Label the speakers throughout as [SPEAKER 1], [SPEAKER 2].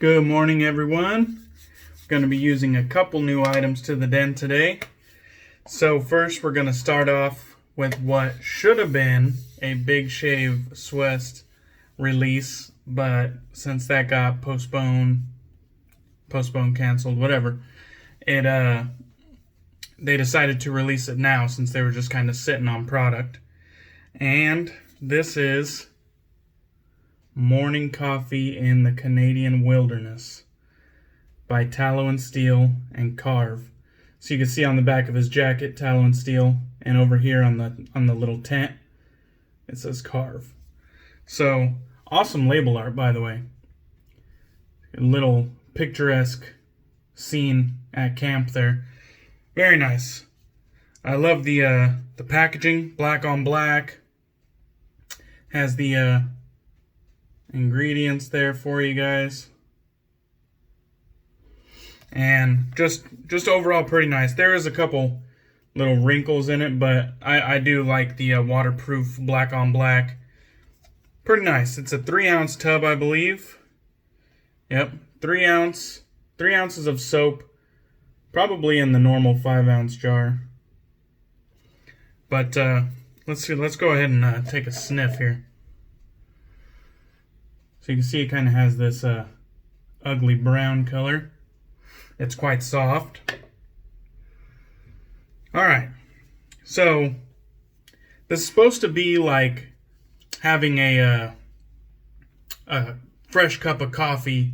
[SPEAKER 1] Good morning, everyone. Going to be using a couple new items to the den today. So first we're going to start off with what should have been a Big Shave Swiss release, but since that got postponed, canceled, whatever, they decided to release it now since they were just kind of sitting on product. And this is Morning Coffee in the Canadian Wilderness by Tallow and Steel and Karve. So you can see on the back of his jacket, Tallow and Steel, and over here on the little tent, it says Karve. So awesome label art, by the way. A little picturesque scene at camp there. Very nice. I love the packaging, black on black. Has the ingredients there for you guys. And just overall pretty nice. There is a couple little wrinkles in it, but I do like the waterproof black on black. Pretty nice. It's a 3-ounce tub, I believe. Yep, 3 ounces of soap, probably in the normal 5-ounce jar. But let's go ahead and take a sniff here. So you can see it kind of has this ugly brown color. It's quite soft. Alright, so this is supposed to be like having a fresh cup of coffee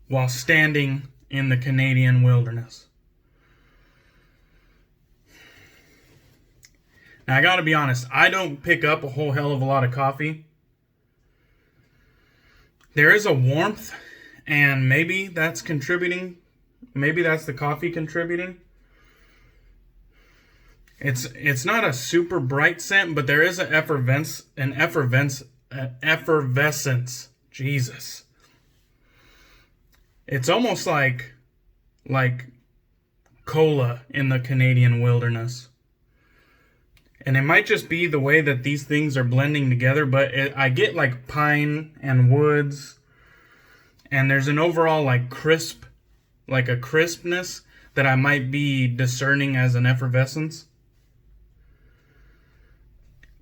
[SPEAKER 1] while standing in the Canadian wilderness. Now I gotta be honest, I don't pick up a whole hell of a lot of coffee. There is a warmth, and maybe that's contributing. Maybe that's the coffee contributing. It's not a super bright scent, but there is an effervescence. Jesus. It's almost like cola in the Canadian wilderness. And it might just be the way that these things are blending together, but I get like pine and woods, and there's an overall like crispness that I might be discerning as an effervescence.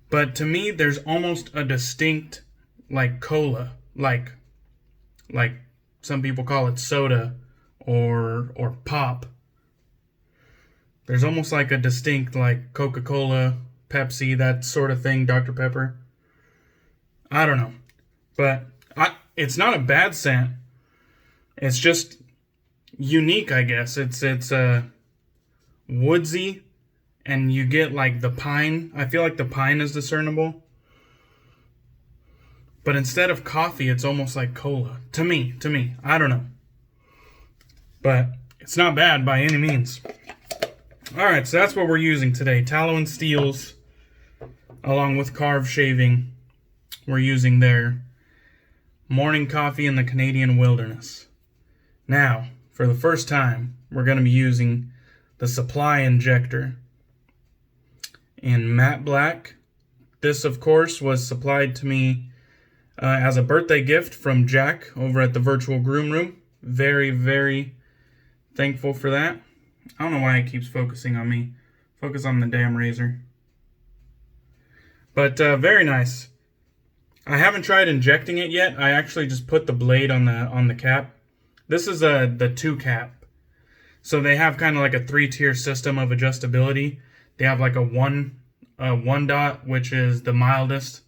[SPEAKER 1] But to me, there's almost a distinct like cola, like some people call it soda or pop. There's almost like a distinct like Coca-Cola, Pepsi, that sort of thing, Dr. Pepper. I don't know. But it's not a bad scent. It's just unique, I guess. It's woodsy, and you get like the pine. I feel like the pine is discernible. But instead of coffee, it's almost like cola. To me. I don't know. But it's not bad by any means. Alright, so that's what we're using today. Tallow and Steels, along with Karve Shaving. We're using their Morning Coffee in the Canadian Wilderness. Now, for the first time, we're going to be using the Supply Injector in matte black. This, of course, was supplied to me as a birthday gift from Jack over at the Virtual Groom Room. Very, very thankful for that. I don't know why it keeps focusing on me. Focus on the damn razor. But very nice. I haven't tried injecting it yet. I actually just put the blade on the cap. This is the 2 cap. So they have kind of like a 3-tier system of adjustability. They have like a 1 dot, which is the mildest,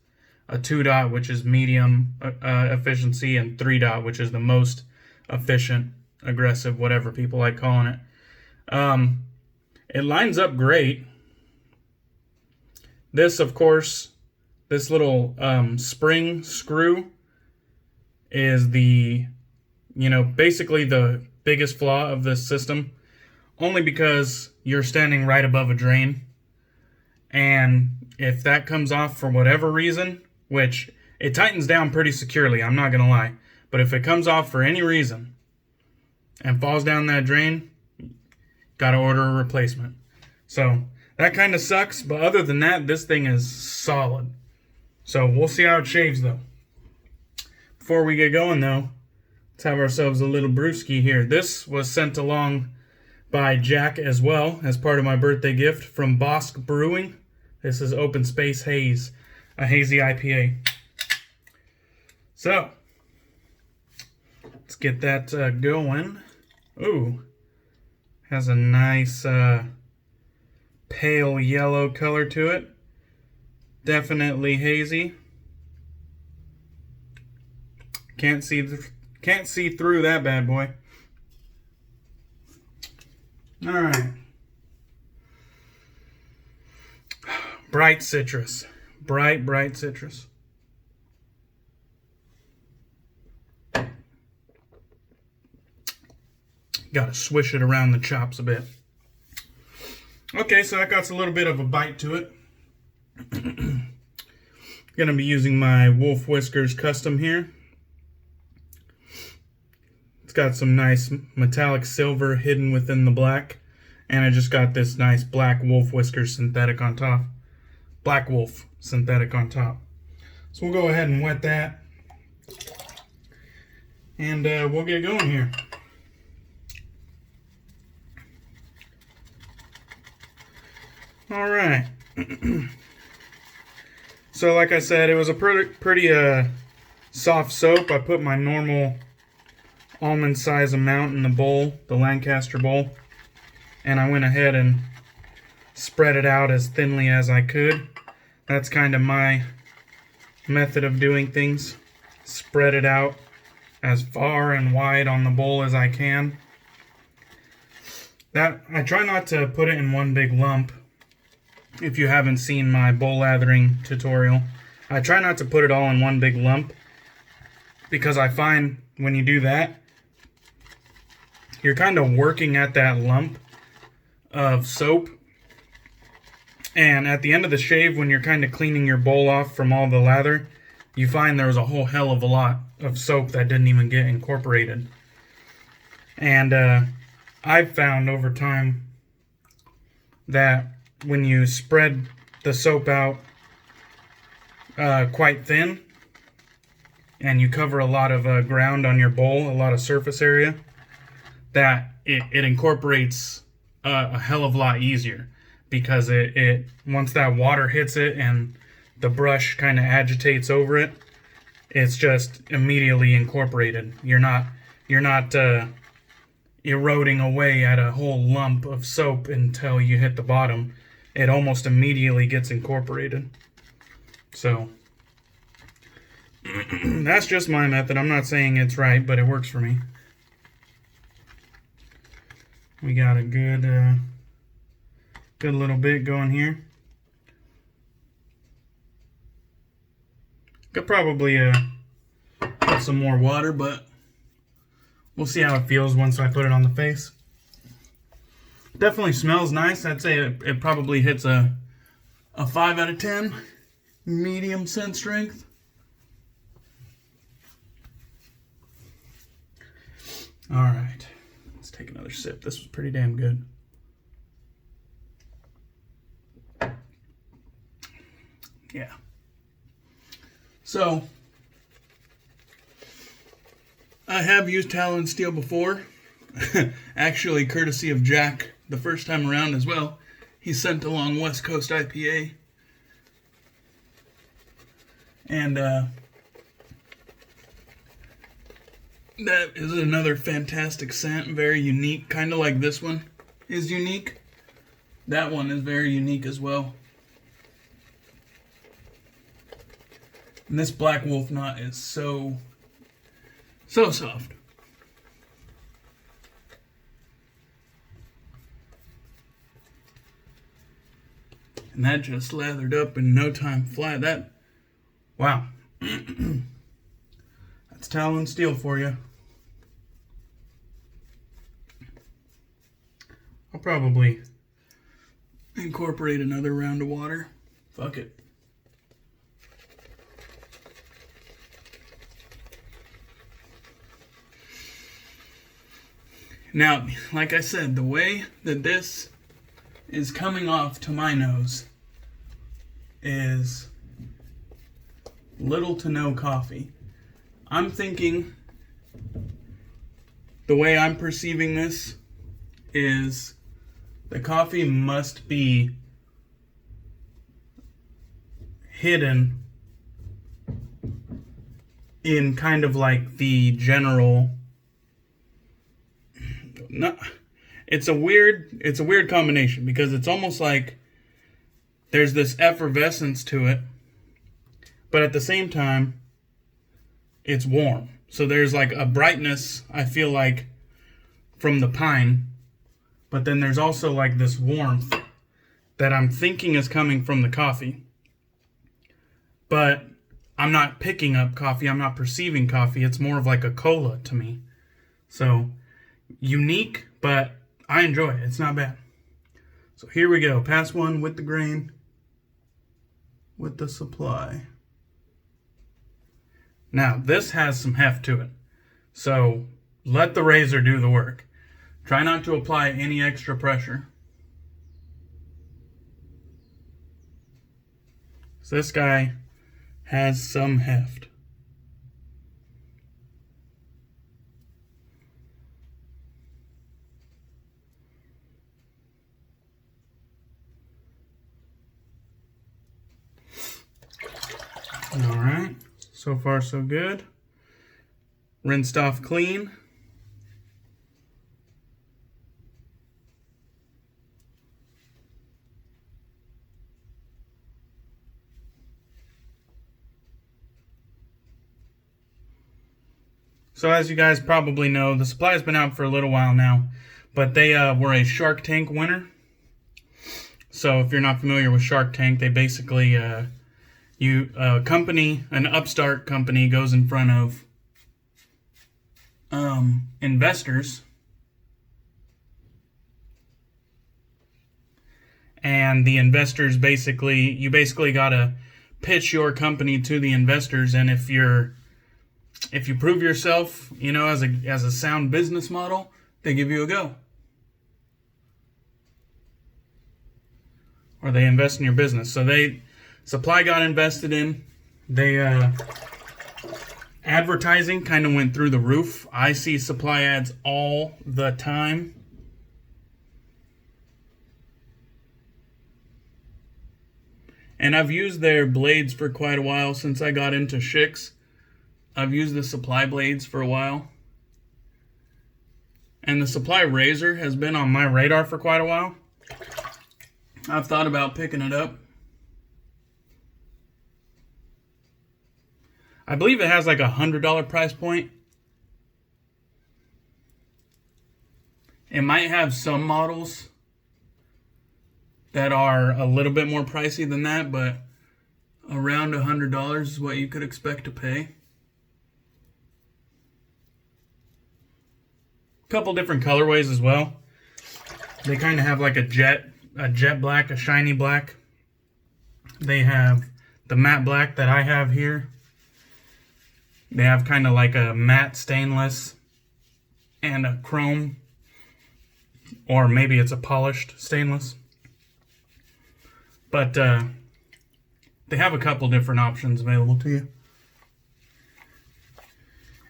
[SPEAKER 1] a 2 dot, which is medium efficiency, and 3 dot, which is the most efficient, aggressive, whatever people like calling it. It lines up great. This, of course, this little spring screw is basically the biggest flaw of this system, only because you're standing right above a drain, and if that comes off for whatever reason, which it tightens down pretty securely, I'm not gonna lie, but if it comes off for any reason and falls down that drain, gotta order a replacement. So that kind of sucks, but other than that, this thing is solid. So we'll see how it shaves though. Before we get going though, let's have ourselves a little brewski here. This was sent along by Jack as well as part of my birthday gift from Bosk Brewing. This is Open Space Haze, a hazy IPA. So, let's get that going. Ooh, has a nice pale yellow color to it. Definitely hazy. Can't see through that bad boy. All right. Bright citrus. Bright citrus. Gotta swish it around the chops a bit. Okay, so that got a little bit of a bite to it. Gonna be using my Wolf Whiskers custom here. It's got some nice metallic silver hidden within the black. And I just got this nice black Wolf Whiskers synthetic on top. Black Wolf synthetic on top. So we'll go ahead and wet that. And we'll get going here. All right. So like I said, it was a pretty soft soap. I put my normal almond size amount in the bowl, the Lancaster bowl, and I went ahead and spread it out as thinly as I could. That's kind of my method of doing things. Spread it out as far and wide on the bowl as I can. That I try not to put it in one big lump. If you haven't seen my bowl lathering tutorial, I try not to put it all in one big lump, because I find when you do that, you're kind of working at that lump of soap. And at the end of the shave, when you're kind of cleaning your bowl off from all the lather, you find there was a whole hell of a lot of soap that didn't even get incorporated. And I've found over time that when you spread the soap out quite thin, and you cover a lot of ground on your bowl, a lot of surface area, that it incorporates a hell of a lot easier, because it once that water hits it and the brush kind of agitates over it, it's just immediately incorporated. You're not eroding away at a whole lump of soap until you hit the bottom. It almost immediately gets incorporated. So that's just my method. I'm not saying it's right, but it works for me. We got a good little bit going here. Could probably put some more water, but we'll see how it feels once I put it on the face. Definitely smells nice. I'd say it probably hits a 5 out of 10. Medium scent strength. Alright. Let's take another sip. This was pretty damn good. Yeah. So, I have used tallow and steel before. Actually, courtesy of Jack the first time around as well. He sent along West Coast IPA. And that is another fantastic scent. Very unique. Kind of like this one is unique. That one is very unique as well. And this Black Wolf knot is so soft. And that just lathered up in no time flat. Wow. That's tallow and steel for you. I'll probably incorporate another round of water. Fuck it. Now, like I said, the way that this is coming off to my nose is little to no coffee. I'm thinking the way I'm perceiving this is the coffee must be hidden in kind of like the general, no, it's a weird combination, because it's almost like there's this effervescence to it, but at the same time it's warm. So there's like a brightness, I feel like, from the pine, but then there's also like this warmth that I'm thinking is coming from the coffee. But I'm not picking up coffee, I'm not perceiving coffee. It's more of like a cola to me. So unique, but I enjoy it. It's not bad. So here we go. Pass one with the grain, with the supply. Now, this has some heft to it. So let the razor do the work. Try not to apply any extra pressure. So this guy has some heft. All right, so far so good. Rinsed off clean. So as you guys probably know, the supply has been out for a little while now, but they were a Shark Tank winner. So if you're not familiar with Shark Tank, they basically, an upstart company goes in front of investors, and the investors you basically gotta pitch your company to the investors, and if you prove yourself, as a sound business model, they give you a go. Or they invest in your business. So supply got invested in. Advertising kind of went through the roof. I see supply ads all the time. And I've used their blades for quite a while since I got into shicks. I've used the supply blades for a while. And the supply razor has been on my radar for quite a while. I've thought about picking it up. I believe it has like $100 price point. It might have some models that are a little bit more pricey than that, but around $100 is what you could expect to pay. Couple different colorways as well. They kind of have like a jet black, a shiny black. They have the matte black that I have here. They have kind of like a matte stainless and a chrome, or maybe it's a polished stainless. But they have a couple different options available to you.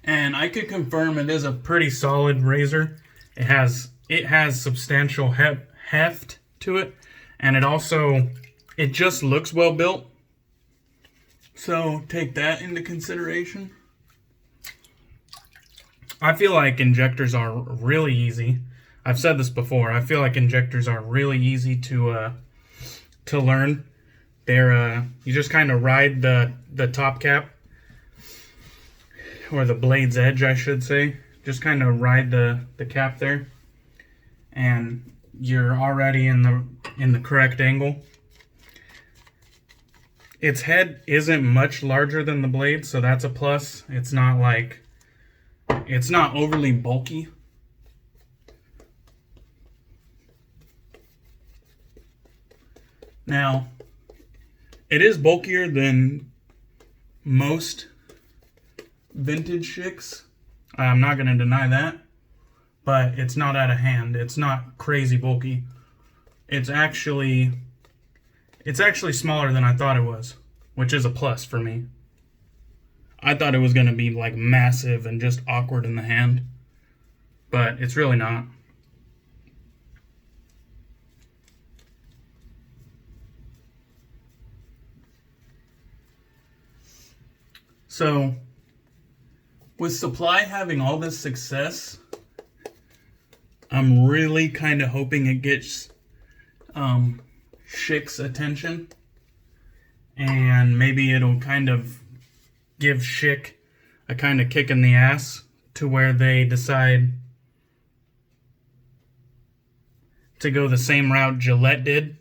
[SPEAKER 1] And I could confirm it is a pretty solid razor. It has substantial heft to it, and it just looks well built. So take that into consideration. I feel like injectors are really easy. I've said this before. I feel like injectors are really easy to learn. They're you just kind of ride the top cap, or the blade's edge, I should say. Just kind of ride the cap there, and you're already in the correct angle. Its head isn't much larger than the blade, so that's a plus. It's not overly bulky. Now, it is bulkier than most vintage shicks. I'm not going to deny that, but it's not out of hand. It's not crazy bulky. It's actually smaller than I thought it was, which is a plus for me. I thought it was going to be like massive and just awkward in the hand. but it's really not. So, with Supply having all this success, I'm really kind of hoping it gets Schick's attention, and maybe it'll kind of give Schick a kind of kick in the ass to where they decide to go the same route Gillette did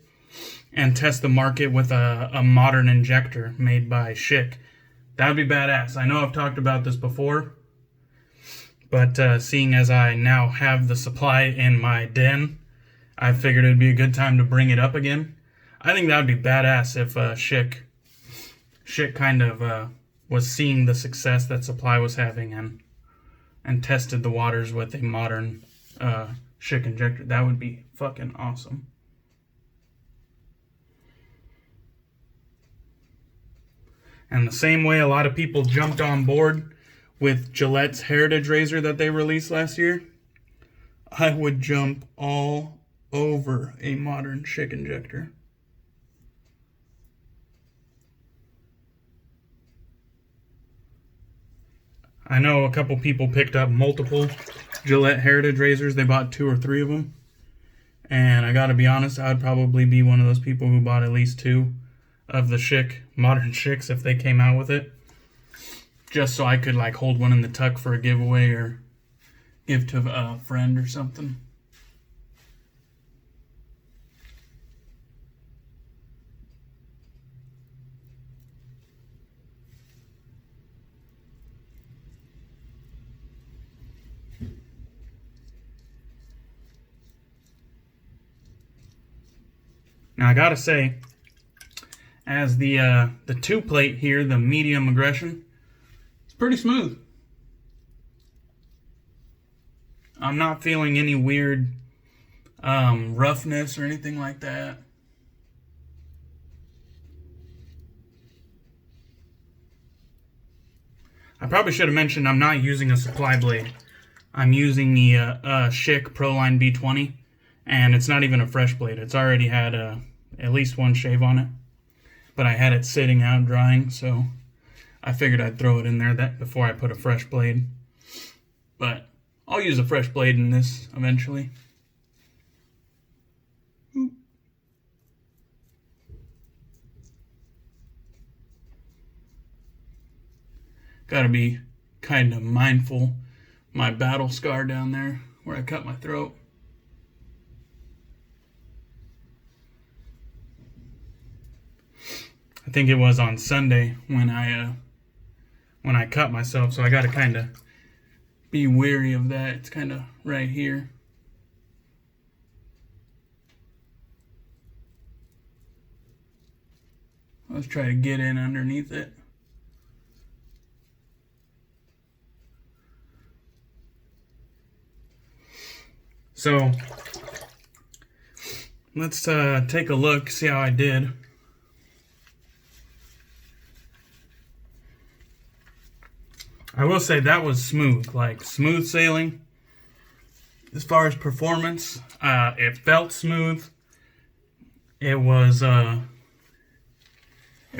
[SPEAKER 1] and test the market with a modern injector made by Schick. That would be badass. I know I've talked about this before, but seeing as I now have the Supply in my den, I figured it would be a good time to bring it up again. I think that would be badass if Schick kind of was seeing the success that Supply was having and tested the waters with a modern Schick injector. That would be fucking awesome. And the same way a lot of people jumped on board with Gillette's Heritage Razor that they released last year, I would jump all over a modern Schick injector. I know a couple people picked up multiple Gillette Heritage Razors. They bought 2 or 3 of them. And I gotta be honest, I'd probably be one of those people who bought at least 2 of the Schick, modern Schicks, if they came out with it. Just so I could like hold one in the tuck for a giveaway or give to a friend or something. Now I gotta say, as the 2 plate here, the medium aggression, it's pretty smooth. I'm not feeling any weird roughness or anything like that. I probably should have mentioned I'm not using a Supply blade. I'm using the Schick Proline B20, and it's not even a fresh blade. It's already had at least 1 shave on it. But I had it sitting out drying, so I figured I'd throw it in there before I put a fresh blade. But I'll use a fresh blade in this eventually. Gotta be kind of mindful. My battle scar down there where I cut my throat. I think it was on Sunday when I cut myself, so I gotta kind of be wary of that. It's kind of right here. Let's try to get in underneath it. So let's take a look, see how I did. I will say that was smooth, like smooth sailing. As far as performance, it felt smooth. It was, it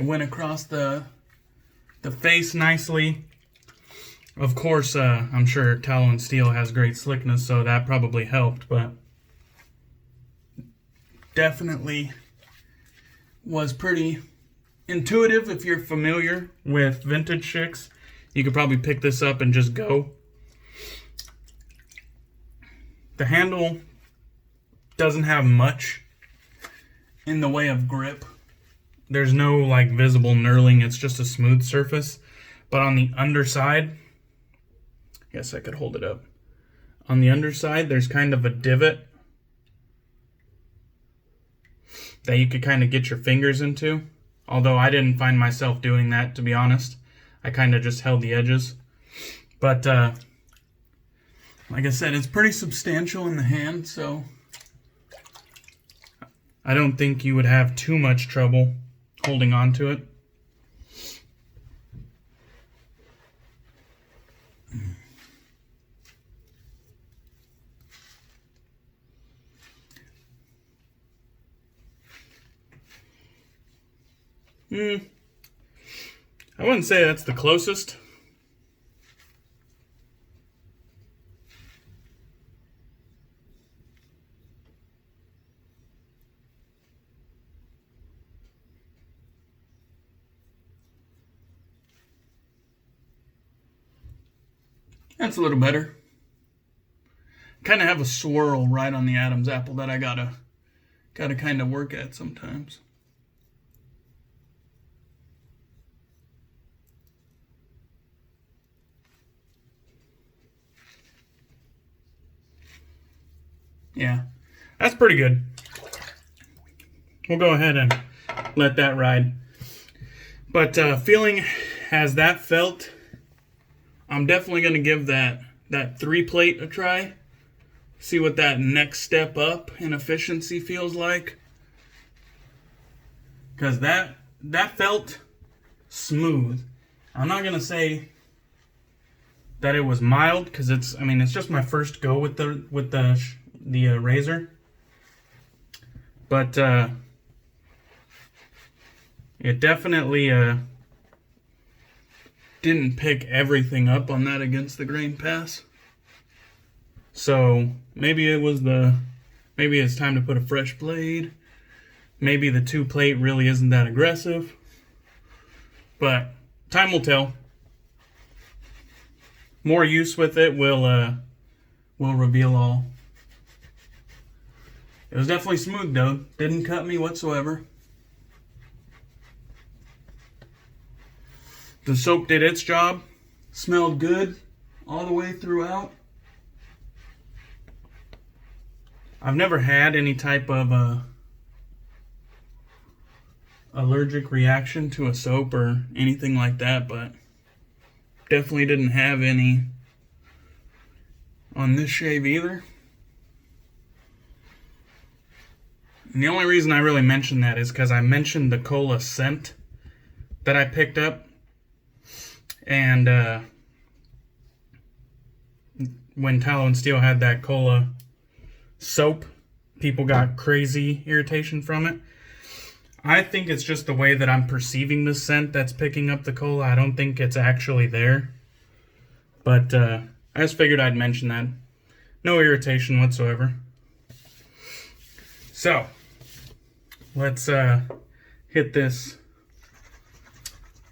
[SPEAKER 1] went across the face nicely. Of course, I'm sure Tallow and Steel has great slickness, so that probably helped, but definitely was pretty intuitive. If you're familiar with vintage Schicks, you could probably pick this up and just go. The handle doesn't have much in the way of grip. There's no like visible knurling, it's just a smooth surface. But on the underside, I guess I could hold it up. On the underside, there's kind of a divot that you could kind of get your fingers into. Although I didn't find myself doing that, to be honest. I kind of just held the edges. But, like I said, it's pretty substantial in the hand, so I don't think you would have too much trouble holding on to it. I wouldn't say that's the closest. That's a little better. Kind of have a swirl right on the Adam's apple that I gotta kind of work at sometimes. Yeah, that's pretty good. We'll go ahead and let that ride. But feeling as that felt, I'm definitely going to give that 3-plate a try. See what that next step up in efficiency feels like. Because that felt smooth. I'm not going to say that it was mild, because it's just my first go with the razor. But it definitely didn't pick everything up on that against the grain pass. So maybe it's time to put a fresh blade. Maybe the 2-plate really isn't that aggressive. But time will tell. More use with it will reveal all. It was definitely smooth though. Didn't cut me whatsoever. The soap did its job. Smelled good all the way throughout. I've never had any type of allergic reaction to a soap or anything like that, but definitely didn't have any on this shave either. And the only reason I really mentioned that is because I mentioned the cola scent that I picked up. And when Tallow and Steel had that cola soap, people got crazy irritation from it. I think it's just the way that I'm perceiving the scent that's picking up the cola. I don't think it's actually there. But I just figured I'd mention that. No irritation whatsoever. So, let's hit this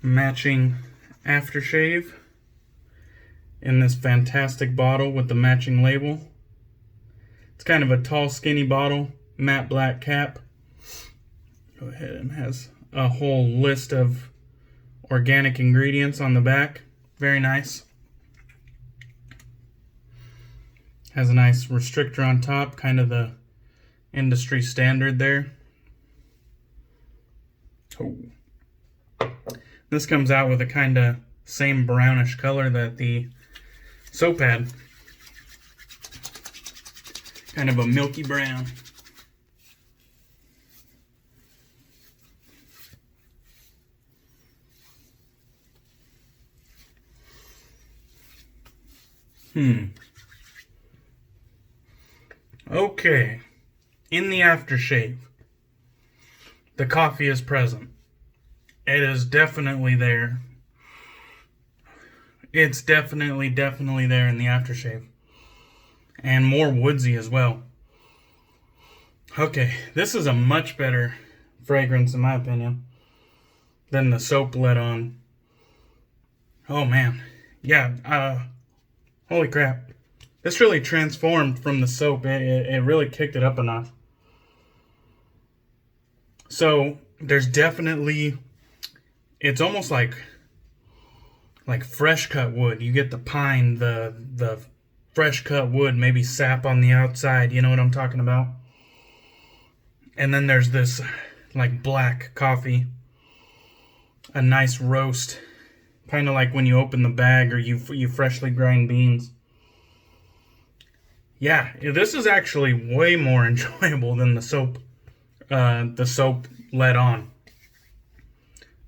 [SPEAKER 1] matching aftershave in this fantastic bottle with the matching label. It's kind of a tall, skinny bottle, matte black cap. Go ahead, and has a whole list of organic ingredients on the back. Very nice. Has a nice restrictor on top, kind of the industry standard there. Oh. This comes out with a kind of same brownish color that the soap had. Kind of a milky brown. Okay. In the aftershave, the coffee is present. It is definitely there. It's definitely there in the aftershave. And more woodsy as well. Okay, this is a much better fragrance in my opinion than the soap let on. Oh man. Yeah, holy crap. This really transformed from the soap. It really kicked it up a notch. So, there's definitely... It's almost like fresh cut wood. You get the pine, the fresh cut wood, maybe sap on the outside. You know what I'm talking about? And then there's this like black coffee. A nice roast. Kind of like when you open the bag or you freshly grind beans. Yeah, this is actually way more enjoyable than the soap let on.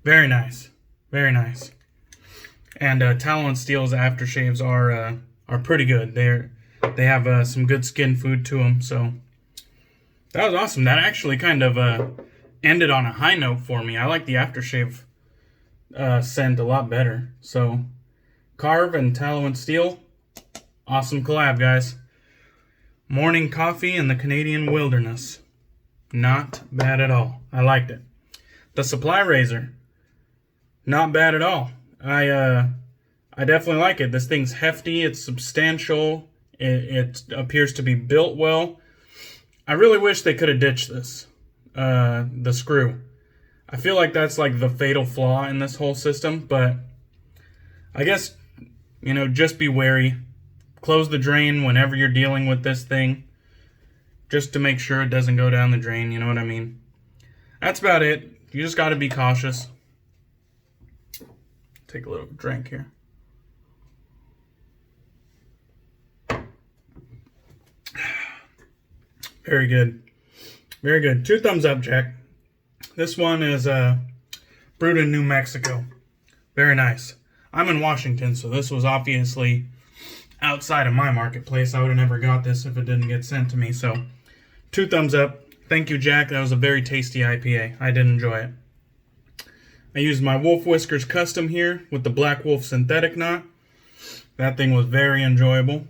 [SPEAKER 1] Very nice. Very nice. And Tallow and Steel's aftershaves are pretty good. They have some good skin food to them. So that was awesome. That actually kind of ended on a high note for me. I like the aftershave scent a lot better. So, Karve and Tallow and Steel, awesome collab, guys. Morning coffee in the Canadian wilderness. Not bad at all. I liked it. The supply razor, not bad at all. I definitely like it. This thing's hefty. It's substantial. It appears to be built well. I really wish they could have ditched this. The screw. I feel like that's like the fatal flaw in this whole system, but I guess, you know, just be wary. Close the drain whenever you're dealing with this thing, just to make sure it doesn't go down the drain, you know what I mean? That's about it. You just got to be cautious. Take a little drink here. Very good. Very good. 2 thumbs up, Jack. This one is brewed in New Mexico. Very nice. I'm in Washington, so this was obviously outside of my marketplace. I would have never got this if it didn't get sent to me. So 2 thumbs up. Thank you, Jack. That was a very tasty IPA. I did enjoy it. I used my Wolf Whiskers Custom here with the Black Wolf Synthetic Knot. That thing was very enjoyable.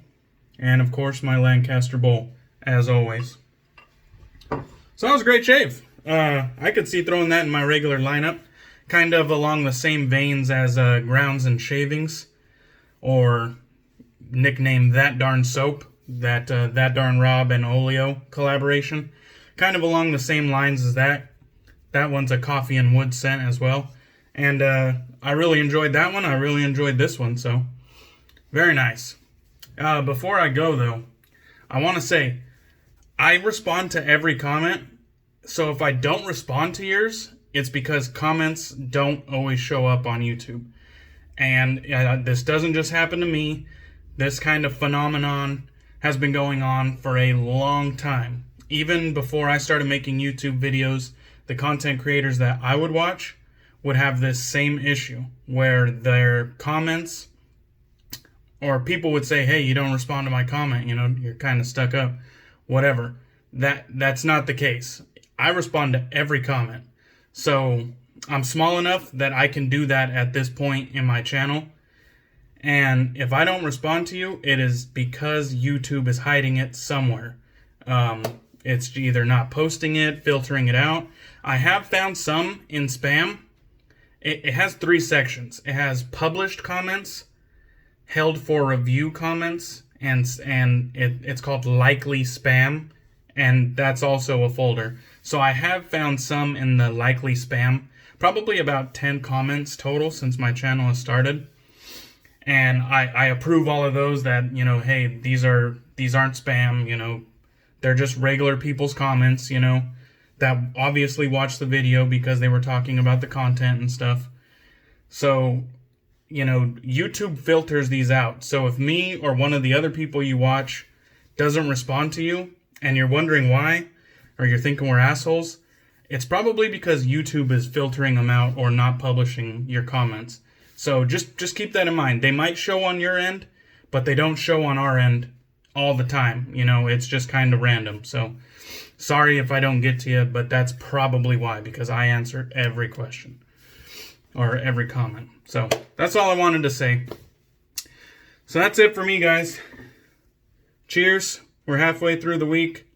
[SPEAKER 1] And, of course, my Lancaster Bowl, as always. So that was a great shave. I could see throwing that in my regular lineup. Kind of along the same veins as Grounds and Shavings. Or nicknamed That Darn Soap. That Darn Rob and Oleo collaboration. Kind of along the same lines as that. That one's a coffee and wood scent as well. And I really enjoyed that one. I really enjoyed this one. So, very nice. Before I go, though, I want to say, I respond to every comment. So if I don't respond to yours, it's because comments don't always show up on YouTube. And this doesn't just happen to me. This kind of phenomenon has been going on for a long time. Even before I started making YouTube videos, the content creators that I would watch would have this same issue where their comments, or people would say, hey, you don't respond to my comment, you know, you're kind of stuck up, whatever. That's not the case. I respond to every comment. So I'm small enough that I can do that at this point in my channel. And if I don't respond to you, it is because YouTube is hiding it somewhere. It's either not posting it, filtering it out. I have found some in spam. It has 3 sections. It has published comments, held for review comments, and it's called likely spam, and that's also a folder. So I have found some in the likely spam, probably about 10 comments total since my channel has started. And I approve all of those that, you know, hey, these aren't spam, you know, they're just regular people's comments, you know, that obviously watched the video because they were talking about the content and stuff. So, you know, YouTube filters these out. So if me or one of the other people you watch doesn't respond to you and you're wondering why, or you're thinking we're assholes, it's probably because YouTube is filtering them out or not publishing your comments. So just keep that in mind. They might show on your end, but they don't show on our end all the time. You know, it's just kind of random. So sorry if I don't get to you, but that's probably why, because I answer every question or every comment. So that's all I wanted to say. So that's it for me, guys. Cheers. We're halfway through the week.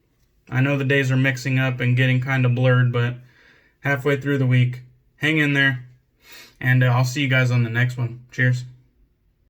[SPEAKER 1] I know the days are mixing up and getting kind of blurred, but halfway through the week. Hang in there. And I'll see you guys on the next one. Cheers.